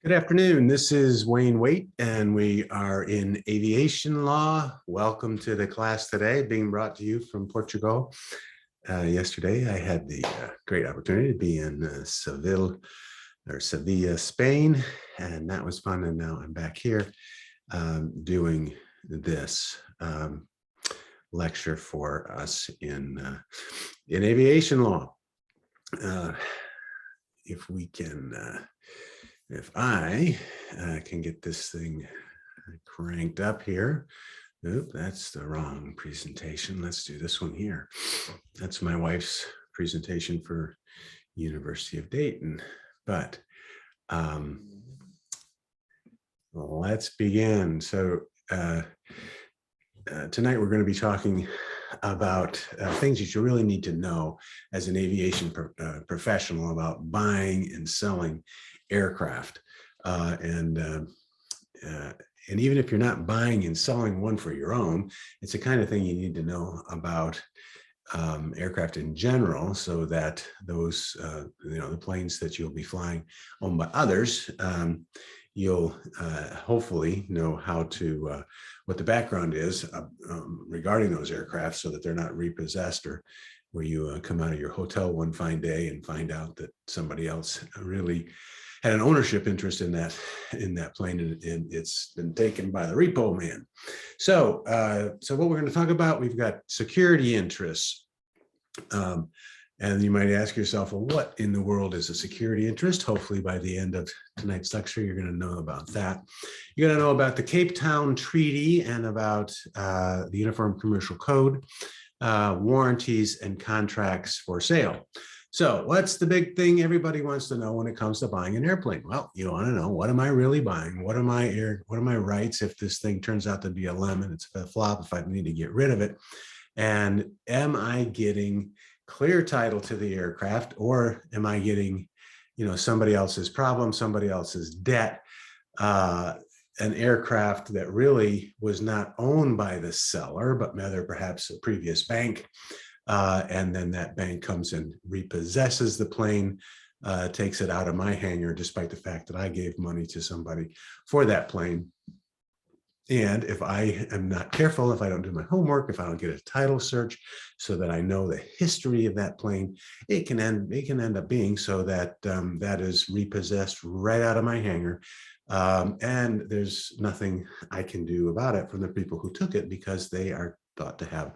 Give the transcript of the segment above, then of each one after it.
Good afternoon. This is Wayne Waite, and we are in aviation law. Welcome to the class today, being brought to you from Portugal. Yesterday, I had the great opportunity to be in Seville, Spain, and that was fun. And now I'm back here doing this lecture for us in aviation law. If we can. If I can get this thing cranked up here. Oop, that's the wrong presentation. Let's do this one here. That's my wife's presentation for University of Dayton. But let's begin. So tonight we're going to be talking about things that you really need to know as an aviation professional about buying and selling aircraft. And even if you're not buying and selling one for your own, it's the kind of thing you need to know about aircraft in general, so that those, the planes that you'll be flying owned by others, you'll hopefully know how to, what the background is regarding those aircraft, so that they're not repossessed, or where you come out of your hotel one fine day and find out that somebody else really had an ownership interest in that plane, and it's been taken by the repo man. So what we're going to talk about, we've got security interests. And you might ask yourself, well, what in the world is a security interest? Hopefully by the end of tonight's lecture, you're going to know about that. You're going to know about the Cape Town Treaty and about the Uniform Commercial Code, warranties and contracts for sale. So what's the big thing everybody wants to know when it comes to buying an airplane? Well, you want to know, what am I really buying? What are my rights if this thing turns out to be a lemon? It's a flop, if I need to get rid of it. And am I getting clear title to the aircraft, or am I getting, somebody else's problem, somebody else's debt, an aircraft that really was not owned by the seller, but rather perhaps a previous bank. And then that bank comes and repossesses the plane, takes it out of my hangar, despite the fact that I gave money to somebody for that plane. And if I am not careful, if I don't do my homework, if I don't get a title search so that I know the history of that plane, it can end up being so that that is repossessed right out of my hangar. And there's nothing I can do about it from the people who took it, because they are thought to have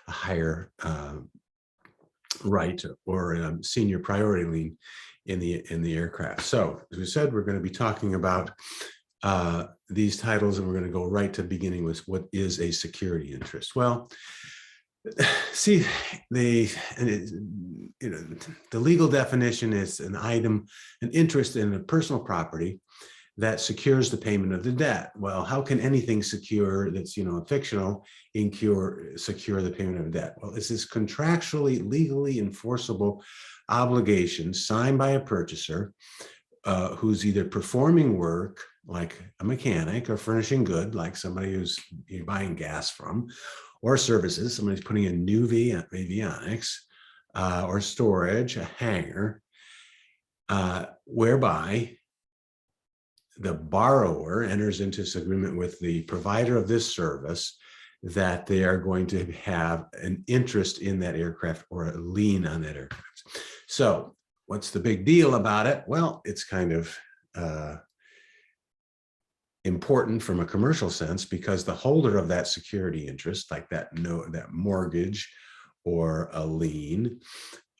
a higher right or senior priority lien in the aircraft. So as we said, we're going to be talking about these titles, and we're going to go right to beginning with what is a security interest. Well, see, the legal definition is an item, an interest in a personal property that secures the payment of the debt. Well, how can anything secure that's fictional secure the payment of debt? Well, it's this contractually, legally enforceable obligation signed by a purchaser who's either performing work like a mechanic, or furnishing good like somebody who's you're buying gas from, or services, somebody's putting in new avionics, or storage, a hangar, whereby the borrower enters into this agreement with the provider of this service that they are going to have an interest in that aircraft, or a lien on that aircraft. So what's the big deal about it? Well, it's kind of important from a commercial sense, because the holder of that security interest, like that mortgage or a lien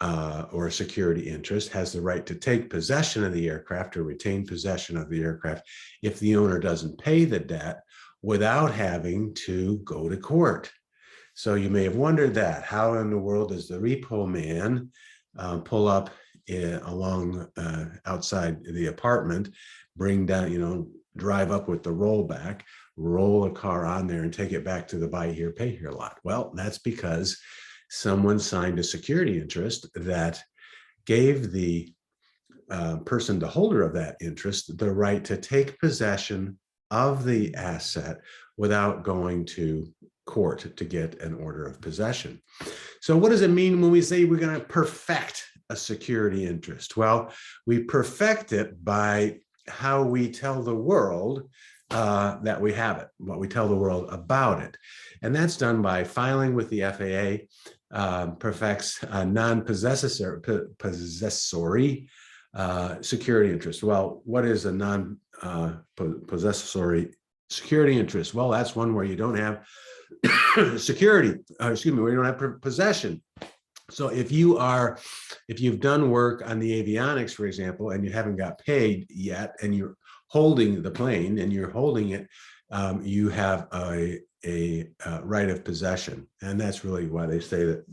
or a security interest, has the right to take possession of the aircraft or retain possession of the aircraft if the owner doesn't pay the debt, without having to go to court. So you may have wondered that, how in the world does the repo man pull up along outside the apartment, bring down, drive up with the rollback, roll a car on there and take it back to the buy here, pay here lot? Well, that's because someone signed a security interest that gave the person, the holder of that interest, the right to take possession of the asset without going to court to get an order of possession. So what does it mean when we say we're going to perfect a security interest? Well, we perfect it by how we tell the world that we have it, what we tell the world about it. And that's done by filing with the FAA, perfects a non-possessory security interest. Well, what is a non-possessory security interest? Well, that's one where you don't have security, where you don't have possession. So if you've done work on the avionics, for example, and you haven't got paid yet, and you're holding the plane and you're holding it, you have a right of possession. And that's really why they say that,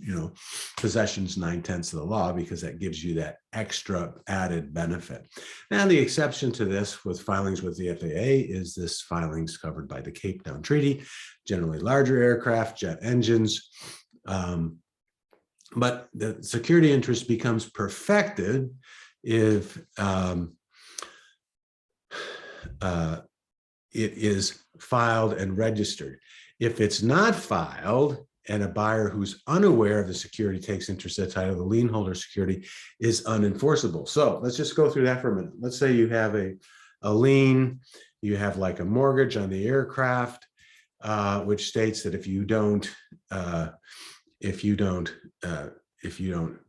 possession's 9/10 of the law, because that gives you that extra added benefit. Now, the exception to this with filings with the FAA is this filings covered by the Cape Town Treaty, generally larger aircraft, jet engines. But the security interest becomes perfected if it is filed and registered. If it's not filed and a buyer who's unaware of the security takes interest at title, the lien holder security is unenforceable. So let's just go through that for a minute. Let's say you have a lien, you have like a mortgage on the aircraft, which states that if you don't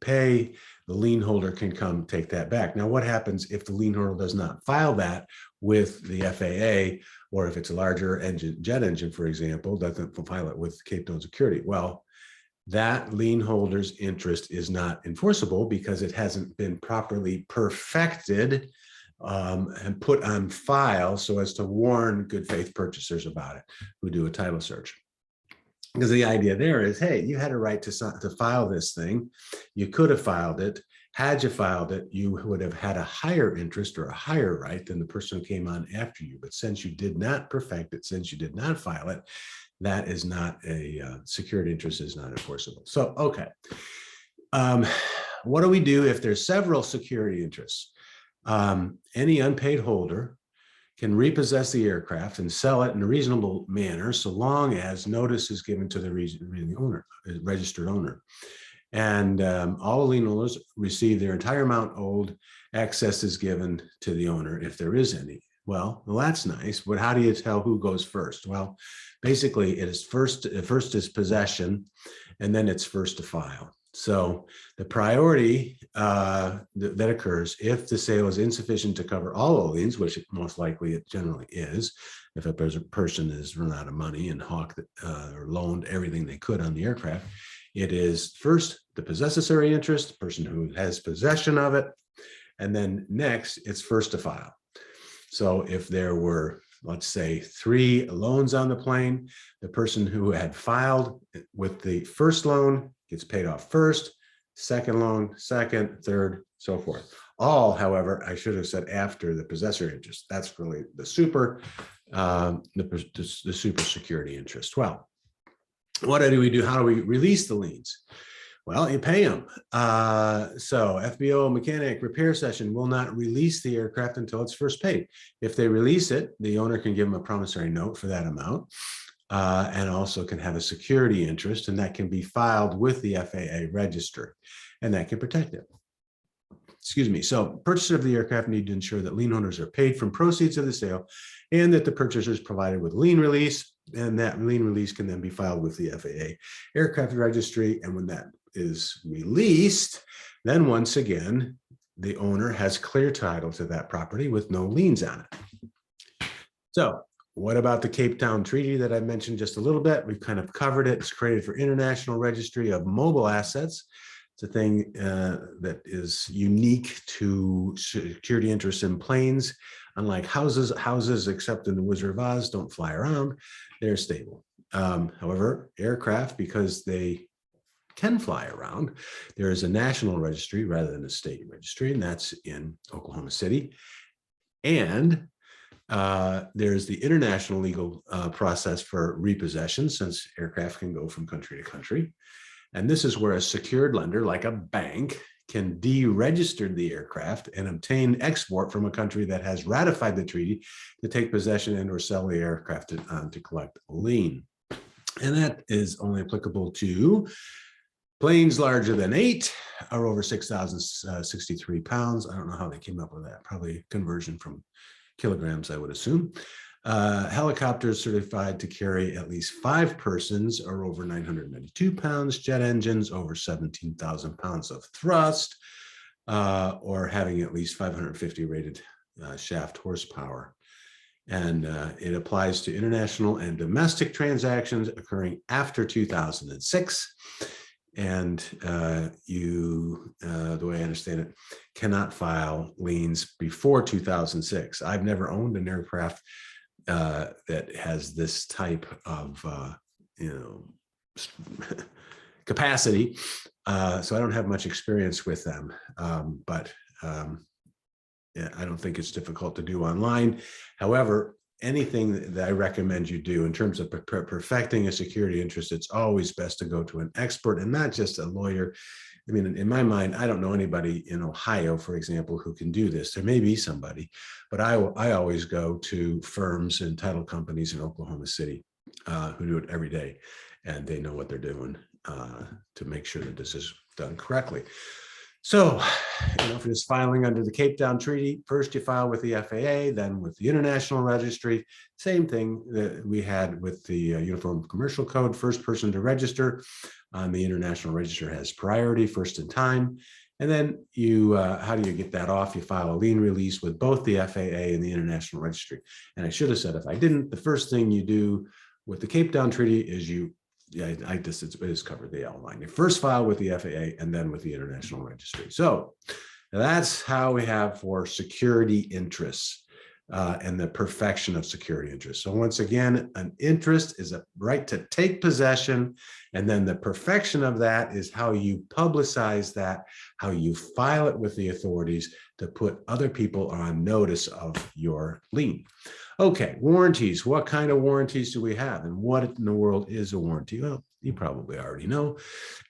pay, the lien holder can come take that back. Now, what happens if the lien holder does not file that with the FAA, or if it's a larger engine, jet engine, for example, doesn't file it with Cape Town Security? Well, that lien holder's interest is not enforceable because it hasn't been properly perfected and put on file so as to warn good faith purchasers about it who do a title search. Because the idea there is, hey, you had a right to file this thing. You could have filed it. Had you filed it, you would have had a higher interest or a higher right than the person who came on after you. But since you did not perfect it, since you did not file it, that is not a security interest, is not enforceable. So, okay. What do we do if there's several security interests? Any unpaid holder can repossess the aircraft and sell it in a reasonable manner, so long as notice is given to the registered owner. And all lien holders receive their entire amount owed. Excess is given to the owner if there is any. Well, that's nice, but how do you tell who goes first? Well, basically, it is first is possession, and then it's first to file. So the priority that occurs if the sale is insufficient to cover all the liens, which most likely it generally is, if a person is run out of money and hawked or loaned everything they could on the aircraft, it is first the possessory interest, the person who has possession of it, and then next it's first to file. So if there were, let's say, 3 loans on the plane, the person who had filed with the first loan gets paid off first, second loan, second, third, so forth. All, however, I should have said after the possessory interest. That's really the super security interest. Well, what do we do? How do we release the liens? Well, you pay them. So FBO mechanic repair session will not release the aircraft until it's first paid. If they release it, the owner can give them a promissory note for that amount. And also can have a security interest, and that can be filed with the FAA register, and that can protect it. Excuse me. So purchasers of the aircraft need to ensure that lien owners are paid from proceeds of the sale, and that the purchaser is provided with lien release, and that lien release can then be filed with the FAA aircraft registry. And when that is released, then once again, the owner has clear title to that property with no liens on it. So what about the Cape Town Treaty that I mentioned just a little bit? We've kind of covered it. It's created for International Registry of Mobile Assets. It's a thing that is unique to security interests in planes. Unlike houses, except in the Wizard of Oz, don't fly around. They're stable. However, aircraft, because they can fly around, there is a national registry rather than a state registry, and that's in Oklahoma City. And there's the international legal process for repossession, since aircraft can go from country to country. And this is where a secured lender, like a bank, can deregister the aircraft and obtain export from a country that has ratified the treaty to take possession and or sell the aircraft to collect a lien. And that is only applicable to Planes larger than 8 are over 6,063 pounds. I don't know how they came up with that. Probably conversion from kilograms, I would assume. Helicopters certified to carry at least 5 persons are over 992 pounds. Jet engines over 17,000 pounds of thrust, or having at least 550 rated shaft horsepower. And it applies to international and domestic transactions occurring after 2006. And the way I understand it, cannot file liens before 2006. I've never owned an aircraft that has this type of, capacity. So I don't have much experience with them, yeah, I don't think it's difficult to do online. However, anything that I recommend you do in terms of perfecting a security interest, it's always best to go to an expert and not just a lawyer. I mean, in my mind, I don't know anybody in Ohio, for example, who can do this. There may be somebody, but I always go to firms and title companies in Oklahoma City who do it every day, and they know what they're doing to make sure that this is done correctly. So, if it's filing under the Cape Town Treaty, first you file with the FAA, then with the International Registry. Same thing that we had with the Uniform Commercial Code. First person to on the International Register has priority, first in time. And then how do you get that off? You file a lien release with both the FAA and the International Registry. And I should have said, if I didn't, the first thing you do with the Cape Town Treaty is it is covered, the outline. You first file with the FAA and then with the International Registry. So that's how we have for security interests and the perfection of security interests. So once again, an interest is a right to take possession, and then the perfection of that is how you publicize that, how you file it with the authorities to put other people on notice of your lien. Okay, warranties. What kind of warranties do we have? And what in the world is a warranty? Well, you probably already know.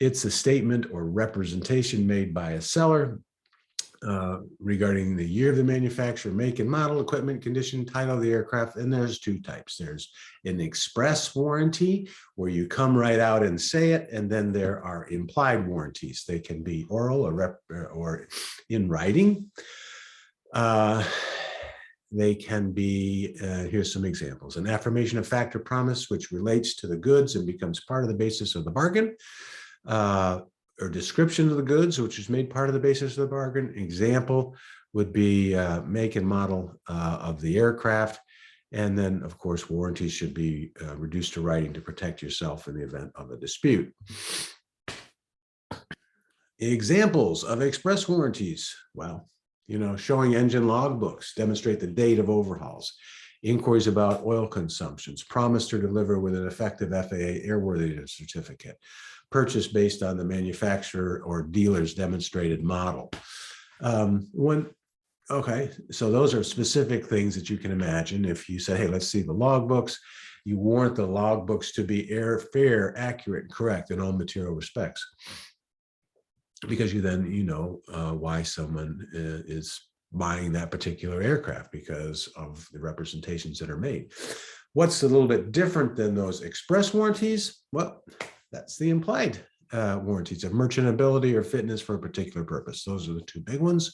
It's a statement or representation made by a seller regarding the year of the manufacturer, make and model, equipment, condition, title of the aircraft. And there's 2 types. There's an express warranty, where you come right out and say it. And then there are implied warranties. They can be oral or in writing. They can be, here's some examples: an affirmation of fact or promise, which relates to the goods and becomes part of the basis of the bargain, or description of the goods, which is made part of the basis of the bargain. Example would be make and model of the aircraft. And then, of course, warranties should be reduced to writing to protect yourself in the event of a dispute. Examples of express warranties. Well, showing engine logbooks, demonstrate the date of overhauls, inquiries about oil consumptions, promise to deliver with an effective FAA airworthiness certificate, purchase based on the manufacturer or dealer's demonstrated model. Okay, so those are specific things that you can imagine. If you say, hey, let's see the logbooks, you warrant the logbooks to be fair, accurate, and correct in all material respects, because you then why someone is buying that particular aircraft, because of the representations that are made. What's a little bit different than those express warranties? Well, that's the implied warranties of merchantability or fitness for a particular purpose. Those are the 2 big ones.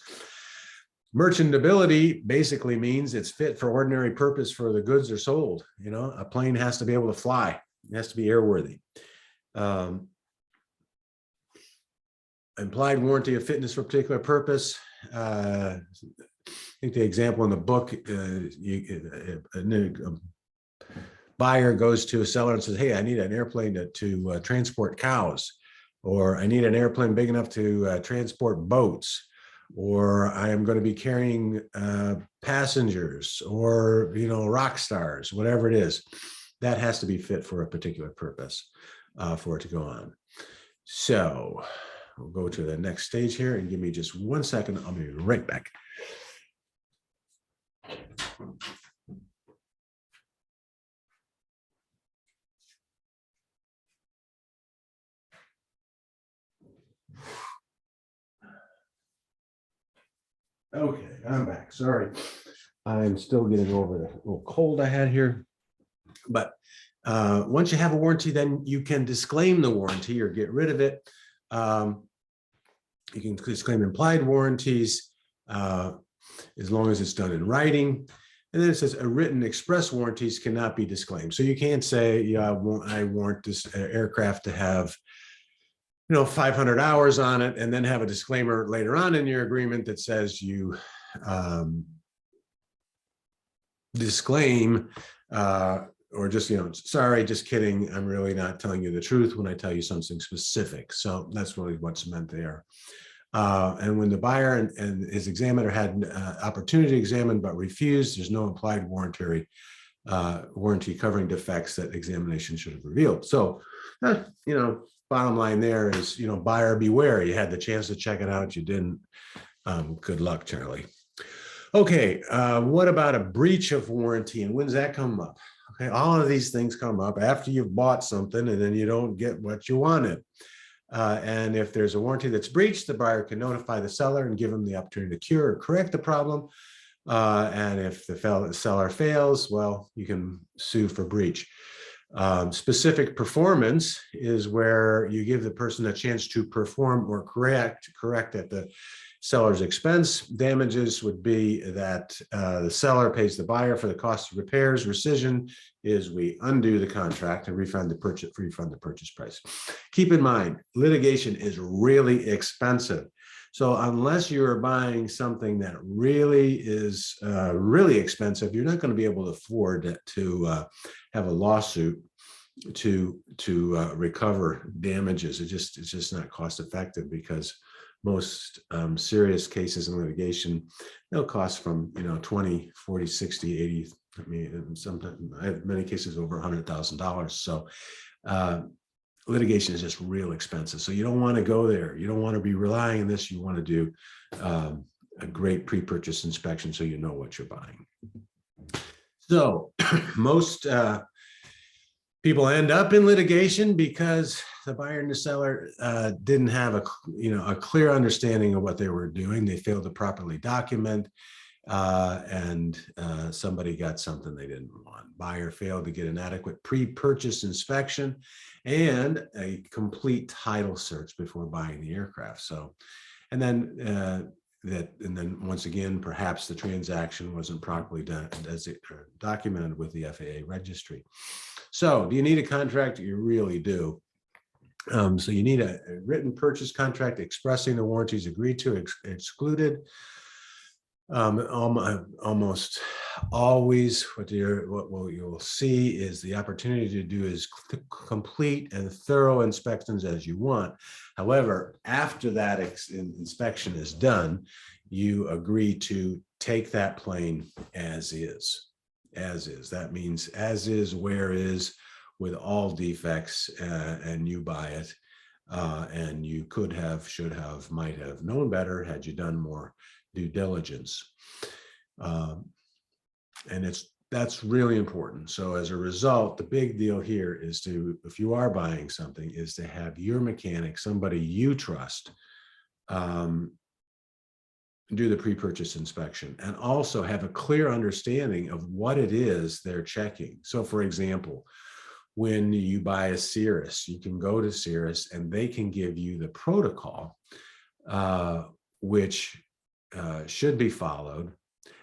Merchantability basically means it's fit for ordinary purpose for the goods are sold. A plane has to be able to fly. It has to be airworthy. Implied warranty of fitness for a particular purpose. I think the example in the book, a buyer goes to a seller and says, hey, I need an airplane to transport cows, or I need an airplane big enough to transport boats, or I am going to be carrying passengers, or, rock stars, whatever it is. That has to be fit for a particular purpose for it to go on. So we'll go to the next stage here, and give me just 1 second. I'll be right back. Okay, I'm back. Sorry. I'm still getting over the little cold I had here. But once you have a warranty, then you can disclaim the warranty or get rid of it You can claim implied warranties as long as it's done in writing. And then it says a written express warranties cannot be disclaimed. So you can't say, yeah, I warrant this aircraft to have 500 hours on it, and then have a disclaimer later on in your agreement that says you disclaim or just, sorry, just kidding. I'm really not telling you the truth when I tell you something specific. So that's really what's meant there. And when the buyer and his examiner had opportunity to examine but refused, there's no implied warranty covering defects that examination should have revealed. So, bottom line there is, buyer beware. You had the chance to check it out, you didn't. Good luck, Charlie. Okay, what about a breach of warranty, and when does that come up? Okay, all of these things come up after you've bought something and then you don't get what you wanted. And if there's a warranty that's breached, the buyer can notify the seller and give them the opportunity to cure or correct the problem. And if the seller fails, well, you can sue for breach. Specific performance is where you give the person a chance to perform or correct at the seller's expense. Damages would be that the seller pays the buyer for the cost of repairs. Rescission is we undo the contract and refund the purchase price. Keep in mind, litigation is really expensive. So unless you're buying something that really is really expensive, you're not going to be able to afford to have a lawsuit to recover damages. It's just not cost effective, because most serious cases in litigation, they'll cost from 20, 40, 60, 80. I mean, sometimes I have many cases over $100,000. So litigation is just real expensive. So you don't want to go there. You don't want to be relying on this. You want to do a great pre-purchase inspection so you know what you're buying. So most people end up in litigation because the buyer and the seller didn't have a clear understanding of what they were doing. They failed to properly document, and somebody got something they didn't want. Buyer failed to get an adequate pre-purchase inspection and a complete title search before buying the aircraft. So, and then once again, perhaps the transaction wasn't properly done as it documented with the FAA registry. So do you need a contract? You really do. So you need a written purchase contract expressing the warranties agreed to, excluded. Almost always what you'll see is the opportunity to do is complete and thorough inspections as you want. However, after that inspection is done, you agree to take that plane as is. As is. That means as is, where is, with all defects, and you buy it. And you could have, should have, might have known better had you done more due diligence. And that's really important. So as a result, the big deal here is to, if you are buying something, is to have your mechanic, somebody you trust, do the pre-purchase inspection, and also have a clear understanding of what it is they're checking. So for example, when you buy a Cirrus, you can go to Cirrus and they can give you the protocol, which should be followed,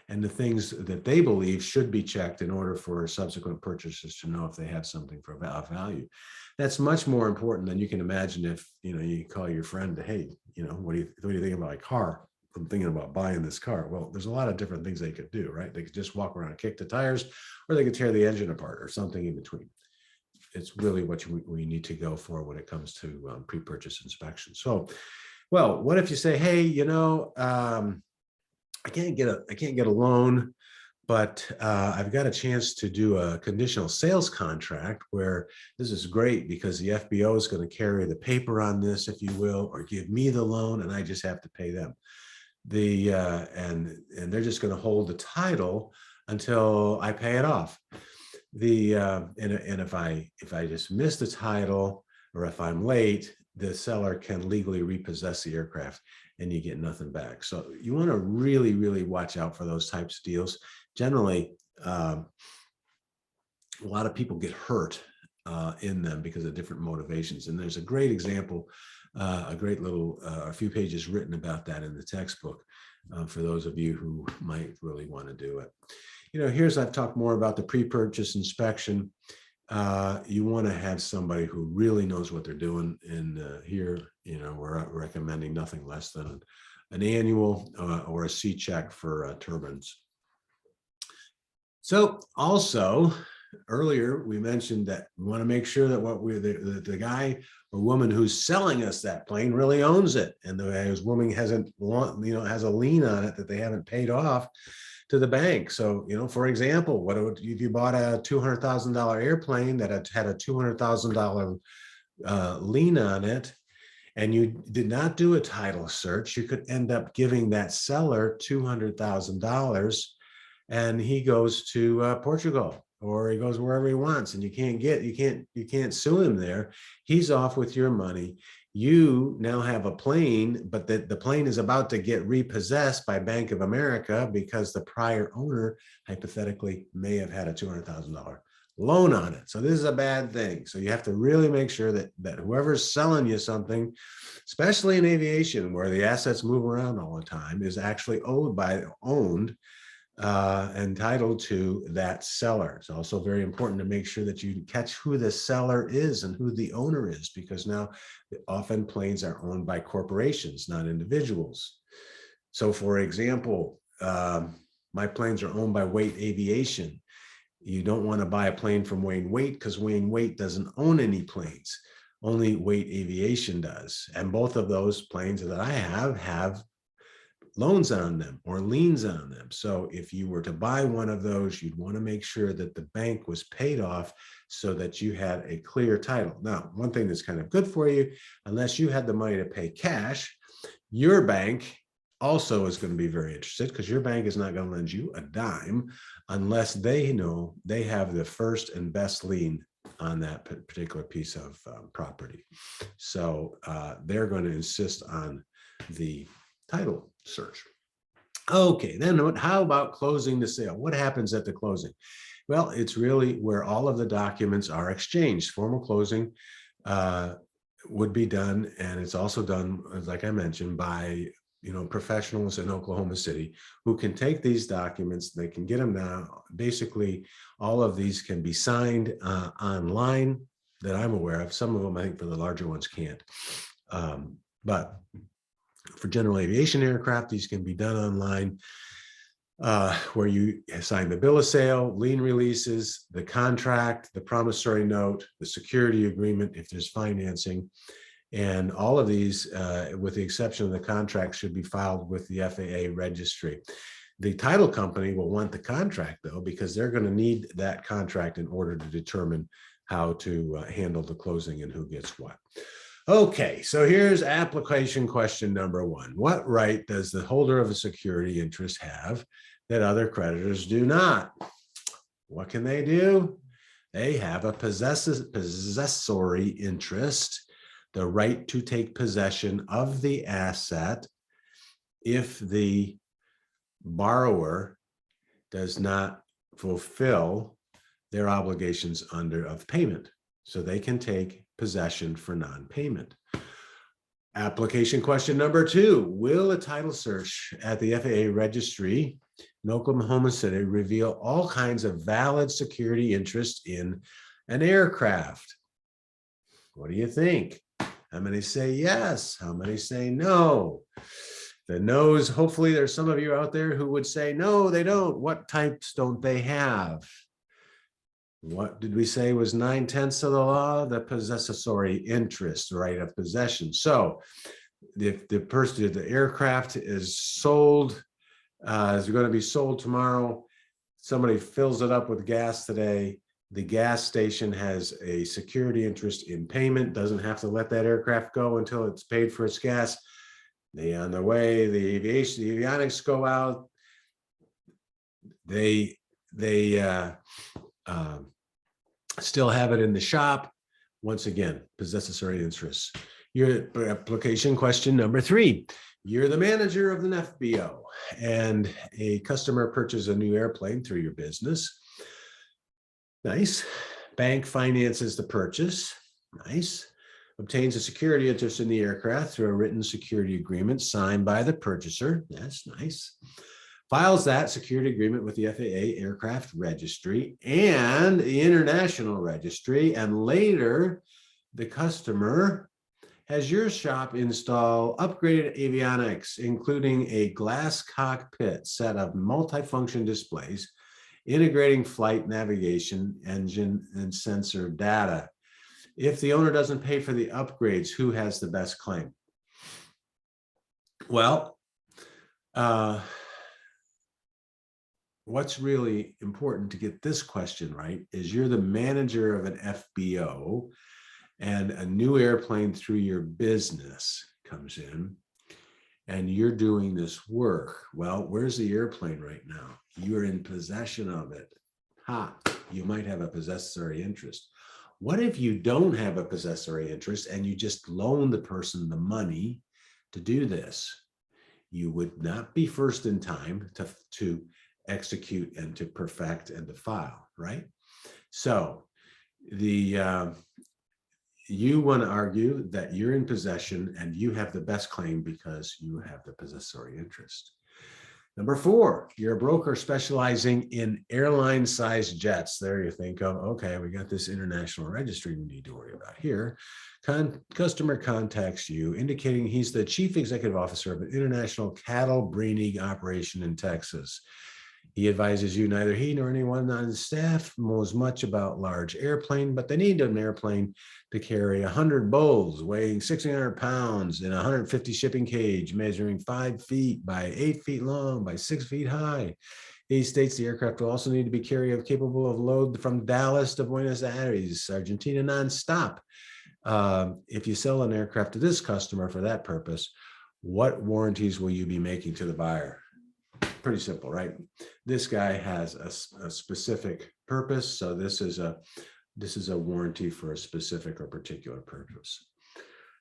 and the things that they believe should be checked in order for subsequent purchasers to know if they have something for value. That's much more important than you can imagine if you call your friend to, hey, what do you think about my car? I'm thinking about buying this car. Well, there's a lot of different things they could do, right? They could just walk around and kick the tires, or they could tear the engine apart, or something in between. It's really what we need to go for when it comes to pre-purchase inspection. So, well, what if you say, hey, I can't get a loan, but I've got a chance to do a conditional sales contract where this is great because the FBO is going to carry the paper on this, if you will, or give me the loan and I just have to pay them. And they're just going to hold the title until I pay it off. And if I just miss the title, or if I'm late, the seller can legally repossess the aircraft and you get nothing back. So you want to really, really watch out for those types of deals. Generally, a lot of people get hurt in them because of different motivations. And there's a great example a great little, a few pages written about that in the textbook for those of you who might really want to do it. Here's, I've talked more about the pre-purchase inspection. You want to have somebody who really knows what they're doing. And here, we're recommending nothing less than an annual or a C-check for turbines. So also, earlier we mentioned that we want to make sure that the guy or woman who's selling us that plane really owns it, and the woman hasn't, has a lien on it that they haven't paid off to the bank. So, for example, if you bought a $200,000 airplane that had a $200,000 lien on it, and you did not do a title search, you could end up giving that seller $200,000, and he goes to Portugal, or he goes wherever he wants, and you can't sue him there. He's off with your money. You now have a plane, but the plane is about to get repossessed by Bank of America because the prior owner hypothetically may have had a $200,000 loan on it. So this is a bad thing. So you have to really make sure that whoever's selling you something, especially in aviation where the assets move around all the time, is actually owned entitled to that seller. It's also very important to make sure that you catch who the seller is and who the owner is, because now often planes are owned by corporations, not individuals. So for example, my planes are owned by Waite Aviation. You don't want to buy a plane from Wayne Waite because Wayne Waite doesn't own any planes. Only Waite Aviation does. And both of those planes that I have loans on them or liens on them. So if you were to buy one of those, you'd want to make sure that the bank was paid off so that you had a clear title. Now, one thing that's kind of good for you, unless you had the money to pay cash, your bank also is going to be very interested, because your bank is not going to lend you a dime unless they know they have the first and best lien on that particular piece of property. So they're going to insist on the title search. Okay, then how about closing the sale? What happens at the closing? Well, it's really where all of the documents are exchanged. Formal closing would be done, and it's also done, like I mentioned, by professionals in Oklahoma City who can take these documents, they can get them now. Basically, all of these can be signed online that I'm aware of. Some of them, I think, for the larger ones can't. But for general aviation aircraft, these can be done online, where you sign the bill of sale, lien releases, the contract, the promissory note, the security agreement if there's financing. And all of these, with the exception of the contract, should be filed with the FAA registry. The title company will want the contract, though, because they're going to need that contract in order to determine how to handle the closing and who gets what. Okay, so here's application question number 1. What right does the holder of a security interest have that other creditors do not? What can they do? They have a possessory interest, the right to take possession of the asset if the borrower does not fulfill their obligations of payment. So they can take possession for non-payment. Application question number 2, will a title search at the FAA registry in Oklahoma City reveal all kinds of valid security interest in an aircraft? What do you think? How many say yes? How many say no? The no's, hopefully there's some of you out there who would say, no, they don't. What types don't they have? What did we say was 9/10 of the law? The possessory interest, right of possession. So if the aircraft is sold, is going to be sold tomorrow, somebody fills it up with gas today, the gas station has a security interest in payment, doesn't have to let that aircraft go until it's paid for its gas. On the way, the avionics go out, they still have it in the shop. Once again, possessory interests. Your application question number 3. You're the manager of an FBO, and a customer purchases a new airplane through your business. Nice. Bank finances the purchase. Nice. obtains a security interest in the aircraft through a written security agreement signed by the purchaser. That's nice. Files that security agreement with the FAA Aircraft Registry and the International Registry, and later the customer has your shop install upgraded avionics, including a glass cockpit set of multifunction displays, integrating flight navigation, engine, and sensor data. If the owner doesn't pay for the upgrades, who has the best claim? Well, what's really important to get this question right is you're the manager of an FBO, and a new airplane through your business comes in and you're doing this work. Well, where's the airplane right now? You're in possession of it. You might have a possessory interest. What if you don't have a possessory interest and you just loan the person the money to do this? You would not be first in time to execute and to perfect and to file, right? So you want to argue that you're in possession and you have the best claim because you have the possessory interest. Number 4, you're a broker specializing in airline-sized jets. There you think of, okay, we got this international registry we need to worry about here. Customer contacts you indicating he's the chief executive officer of an international cattle breeding operation in Texas. He advises you neither he nor anyone on his staff knows much about large airplane, but they need an airplane to carry 100 bulls weighing 1,600 pounds in a 150 shipping cage, measuring 5 feet by 8 feet long by 6 feet high. He states the aircraft will also need to be capable of load from Dallas to Buenos Aires, Argentina, nonstop. If you sell an aircraft to this customer for that purpose, what warranties will you be making to the buyer? Pretty simple, right? This guy has a specific purpose, so this is a warranty for a specific or particular purpose.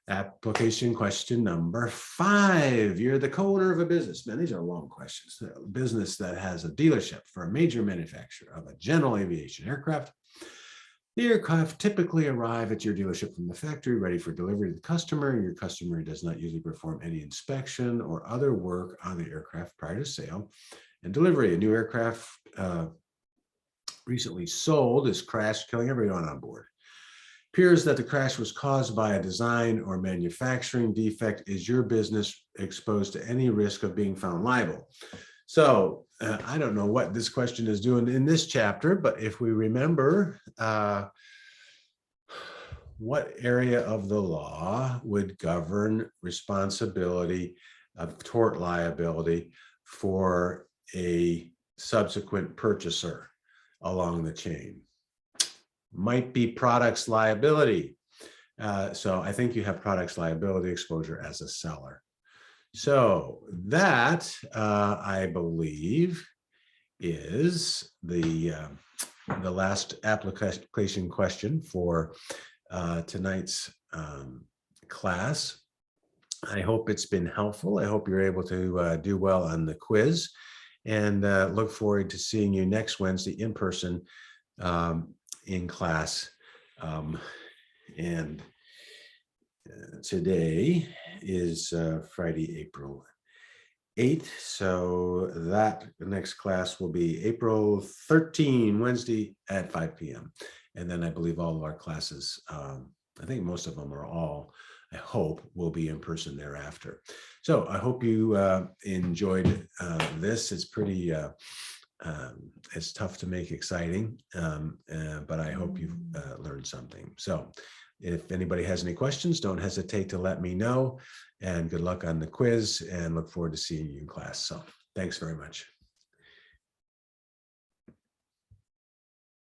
Application question number 5. You're the co-owner of a business. Man, these are long questions. A business that has a dealership for a major manufacturer of a general aviation aircraft. The aircraft typically arrive at your dealership from the factory, ready for delivery to the customer. Your customer does not usually perform any inspection or other work on the aircraft prior to sale and delivery. A new aircraft recently sold is crashed, killing everyone on board. Appears that the crash was caused by a design or manufacturing defect. Is your business exposed to any risk of being found liable? So I don't know what this question is doing in this chapter, but if we remember, what area of the law would govern responsibility of tort liability for a subsequent purchaser along the chain? Might be products liability. So I think you have products liability exposure as a seller. So that, I believe, is the last application question for tonight's class. I hope it's been helpful. I hope you're able to do well on the quiz, and look forward to seeing you next Wednesday in person in class. And today is Friday, April 8th. So that next class will be April 13, Wednesday at 5 p.m. And then I believe all of our classes, I think most of them are all, I hope, will be in person thereafter. So I hope you enjoyed this. It's pretty, it's tough to make exciting, but I hope you've learned something. So if anybody has any questions, don't hesitate to let me know, and good luck on the quiz, and look forward to seeing you in class. So thanks very much.